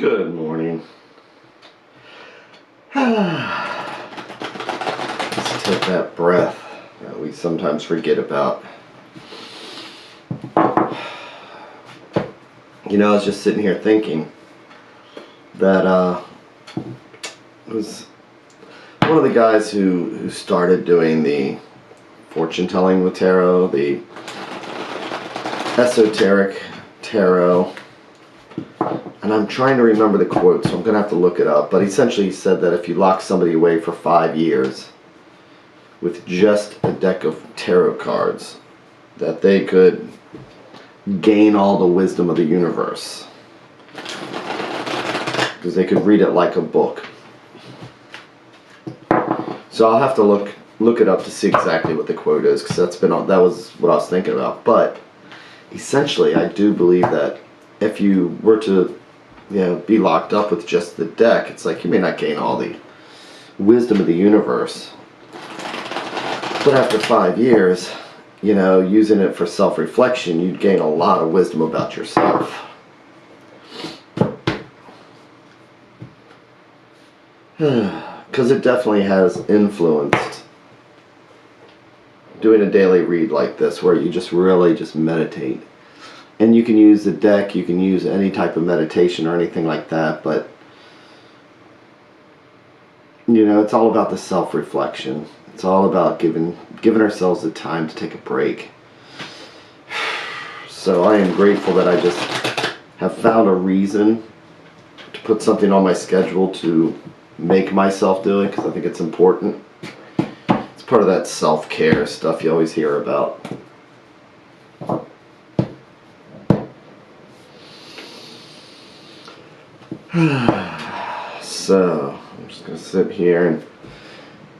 Good morning. Let's take that breath that we sometimes forget about. You know, I was just sitting here thinking that it was one of the guys who started doing the fortune telling with tarot, the esoteric tarot. And I'm trying to remember the quote, so I'm going to have to look it up. But essentially he said that if you lock somebody away for 5 years with just a deck of tarot cards, that they could gain all the wisdom of the universe. Because they could read it like a book. So I'll have to look it up to see exactly what the quote is, because that was what I was thinking about. But essentially I do believe that if you were to be locked up with just the deck, it's like you may not gain all the wisdom of the universe. But after 5 years, using it for self-reflection, you'd gain a lot of wisdom about yourself. Because it definitely has influenced doing a daily read like this, where you just really just meditate. And you can use the deck, you can use any type of meditation or anything like that, but it's all about the self-reflection. It's all about giving ourselves the time to take a break. So I am grateful that I just have found a reason to put something on my schedule to make myself do it, because I think it's important. It's part of that self-care stuff you always hear about. So, I'm just going to sit here, and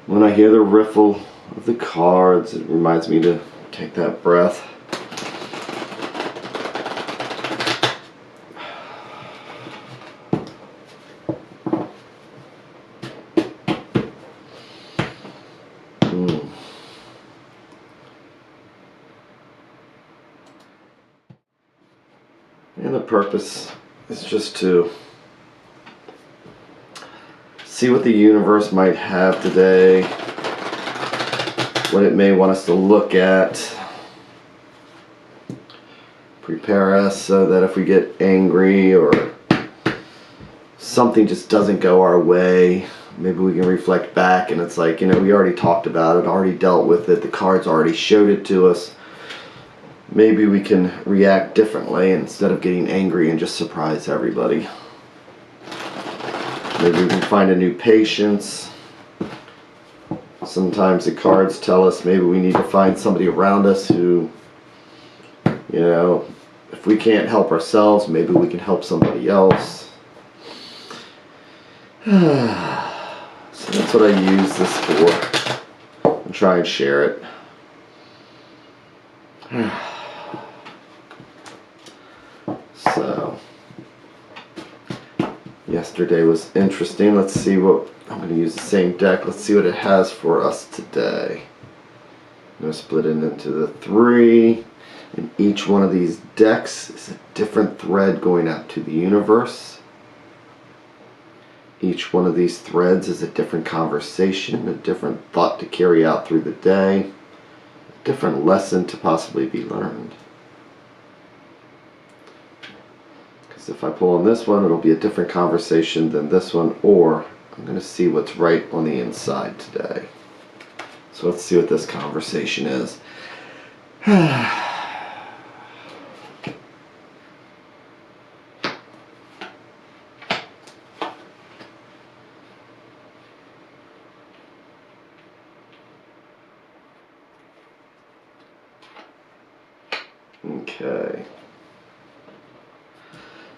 when I hear the riffle of the cards, it reminds me to take that breath. And the purpose is just to see what the universe might have today, what it may want us to look at, prepare us so that if we get angry or something just doesn't go our way, maybe we can reflect back and it's like, we already talked about it, already dealt with it, the cards already showed it to us. Maybe we can react differently instead of getting angry and just surprise everybody. Maybe we can find a new patience. Sometimes the cards tell us maybe we need to find somebody around us who, if we can't help ourselves, maybe we can help somebody else. So that's what I use this for, and try and share it. So, yesterday was interesting. Let's see what, I'm going to use the same deck. Let's see what it has for us today. I'm going to split it into the 3. And each one of these decks is a different thread going out to the universe. Each one of these threads is a different conversation, a different thought to carry out through the day, a different lesson to possibly be learned. Because if I pull on this one, it'll be a different conversation than this one, or I'm going to see what's right on the inside today. So let's see what this conversation is. Okay.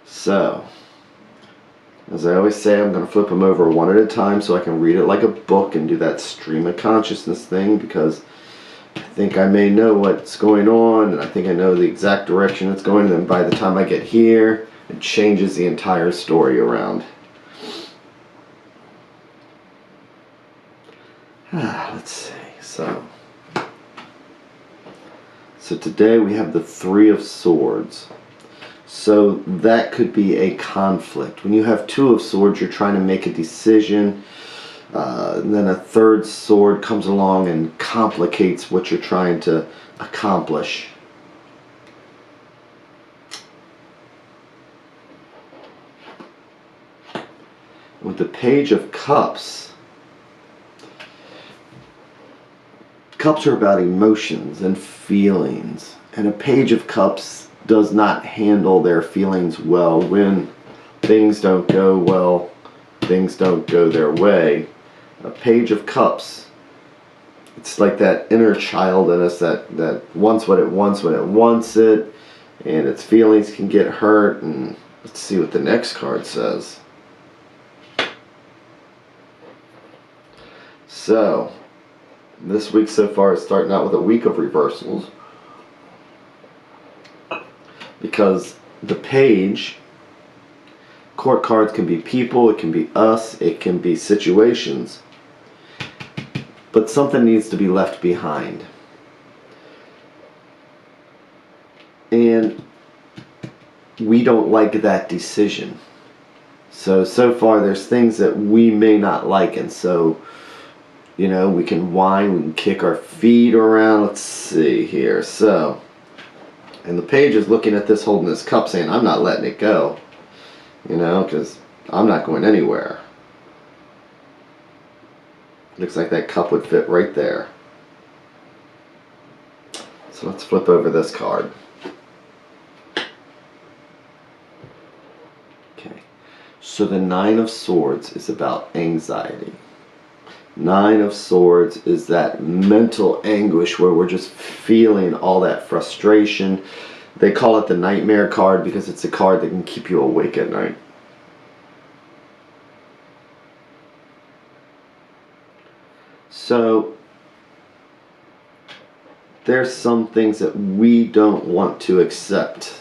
So, as I always say, I'm going to flip them over one at a time so I can read it like a book and do that stream of consciousness thing, because I think I may know what's going on and I think I know the exact direction it's going, and then by the time I get here, it changes the entire story around. Let's see. So today we have the 3 of Swords. So that could be a conflict. When you have Two of Swords, you're trying to make a decision. And then a third sword comes along and complicates what you're trying to accomplish. With the Page of Cups, cups are about emotions and feelings. And a Page of Cups does not handle their feelings well when things don't go well, things don't go their way. A Page of Cups, it's like that inner child in us that wants what it wants when it wants it, and its feelings can get hurt. And let's see what the next card says. So, this week so far is starting out with a week of reversals, because the Page, court cards can be people, it can be us, it can be situations, but something needs to be left behind. And we don't like that decision. So far there's things that we may not like, and so, you know, we can whine, we can kick our feet around. Let's see here. So, and the Page is looking at this, holding this cup, saying, I'm not letting it go. You know, because I'm not going anywhere. Looks like that cup would fit right there. So let's flip over this card. Okay. So the Nine of Swords is about anxiety. Nine of Swords is that mental anguish where we're just feeling all that frustration. They call it the nightmare card because it's a card that can keep you awake at night. So there's some things that we don't want to accept.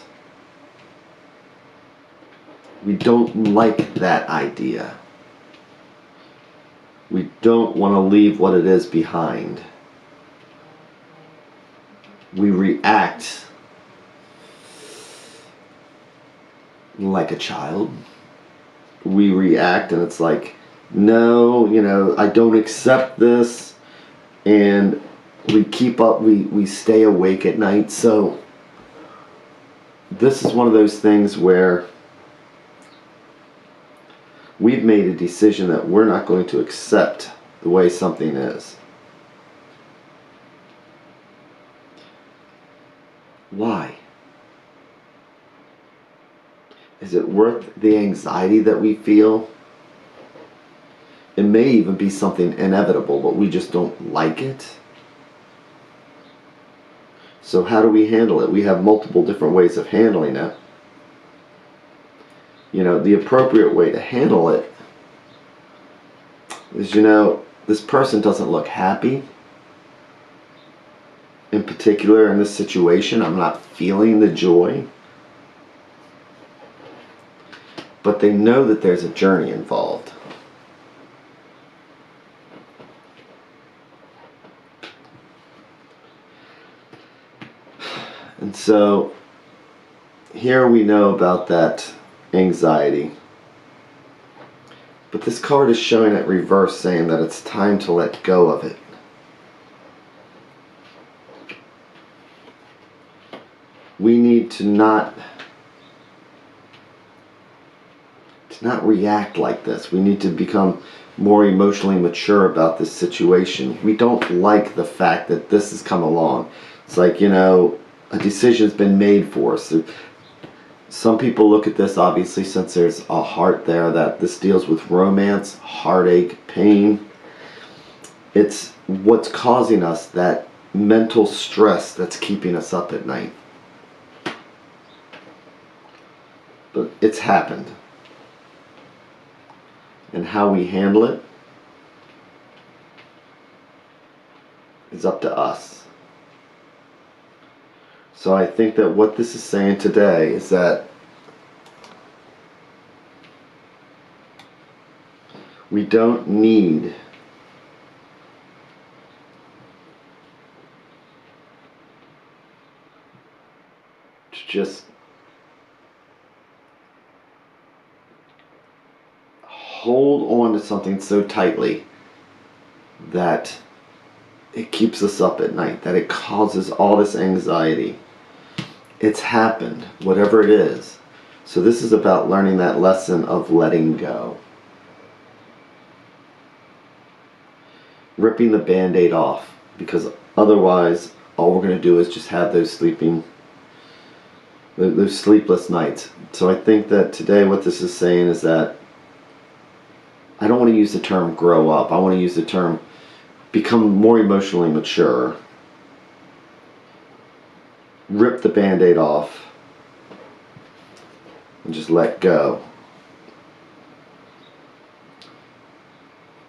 We don't like that idea. We don't want to leave what it is behind. We react like a child. We react and it's like, no, you know, I don't accept this. And we keep up, we stay awake at night. So this is one of those things where we've made a decision that we're not going to accept the way something is. Why? Is it worth the anxiety that we feel? It may even be something inevitable, but we just don't like it. So how do we handle it? We have multiple different ways of handling it. You know, the appropriate way to handle it is, you know, this person doesn't look happy. In particular, in this situation, I'm not feeling the joy. But they know that there's a journey involved. And so, here we know about that anxiety. But this card is showing it reverse, saying that it's time to let go of it. We need to not react like this. We need to become more emotionally mature about this situation. We don't like the fact that this has come along. It's like, you know, a decision's been made for us. Some people look at this, obviously, since there's a heart there, that this deals with romance, heartache, pain. It's what's causing us that mental stress that's keeping us up at night. But it's happened. And how we handle it is up to us. So I think that what this is saying today is that we don't need to just hold on to something so tightly that it keeps us up at night, that it causes all this anxiety. It's happened, whatever it is. So this is about learning that lesson of letting go. Ripping the Band-Aid off, because otherwise all we're going to do is just have those sleepless nights. So I think that today what this is saying is that I don't want to use the term grow up. I want to use the term become more emotionally mature. Rip the Band-Aid off and just let go.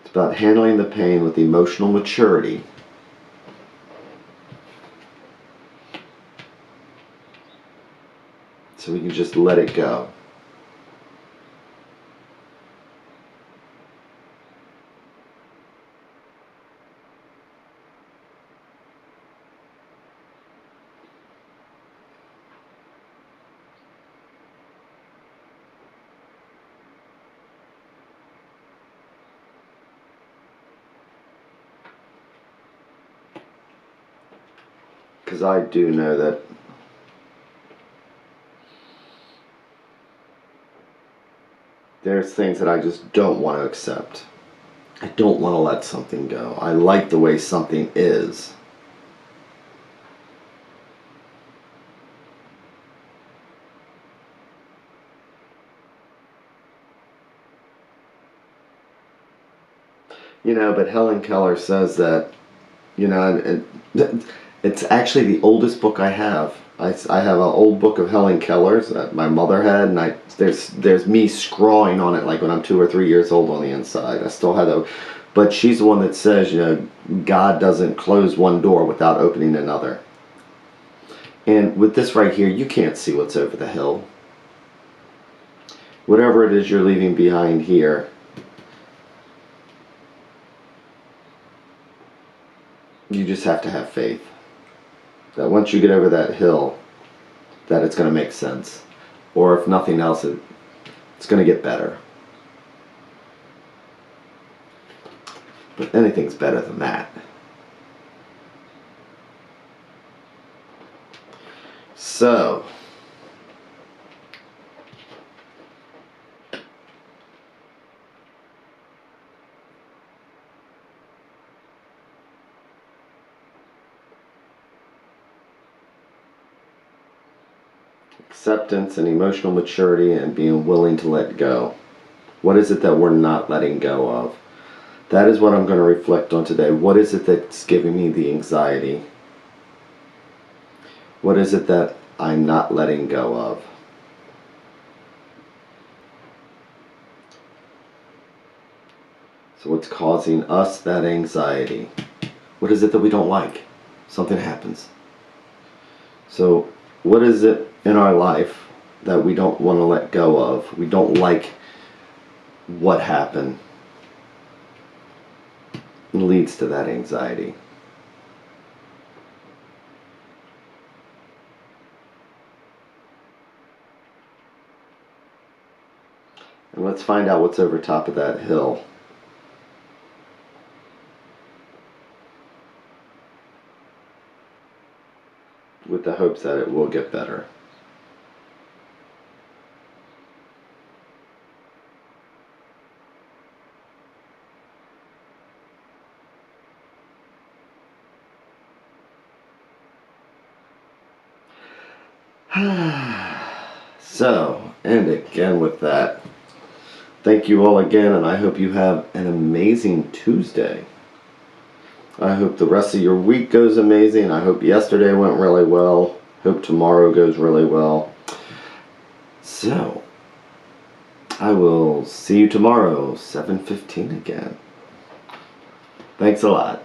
It's about handling the pain with emotional maturity. So we can just let it go. Because I do know that there's things that I just don't want to accept. I don't want to let something go. I like the way something is. But Helen Keller says that, and it's actually the oldest book I have. I have an old book of Helen Keller's that my mother had, and there's me scrawling on it like when I'm 2 or 3 years old on the inside. I still have that. But she's the one that says, God doesn't close one door without opening another. And with this right here, you can't see what's over the hill. Whatever it is you're leaving behind here, you just have to have faith that once you get over that hill, that it's going to make sense. Or if nothing else, it's going to get better. But anything's better than that. So, acceptance and emotional maturity and being willing to let go. What is it that we're not letting go of? That is what I'm going to reflect on today. What is it that's giving me the anxiety? What is it that I'm not letting go of? So what's causing us that anxiety? What is it that we don't like? Something happens. So what is it in our life that we don't want to let go of? We don't like what happened. It leads to that anxiety. And let's find out what's over top of that hill. With the hopes that it will get better. So, and again with that, thank you all again, and I hope you have an amazing Tuesday. I hope the rest of your week goes amazing. I hope yesterday went really well. Hope tomorrow goes really well. So, I will see you tomorrow, 7:15 again. Thanks a lot.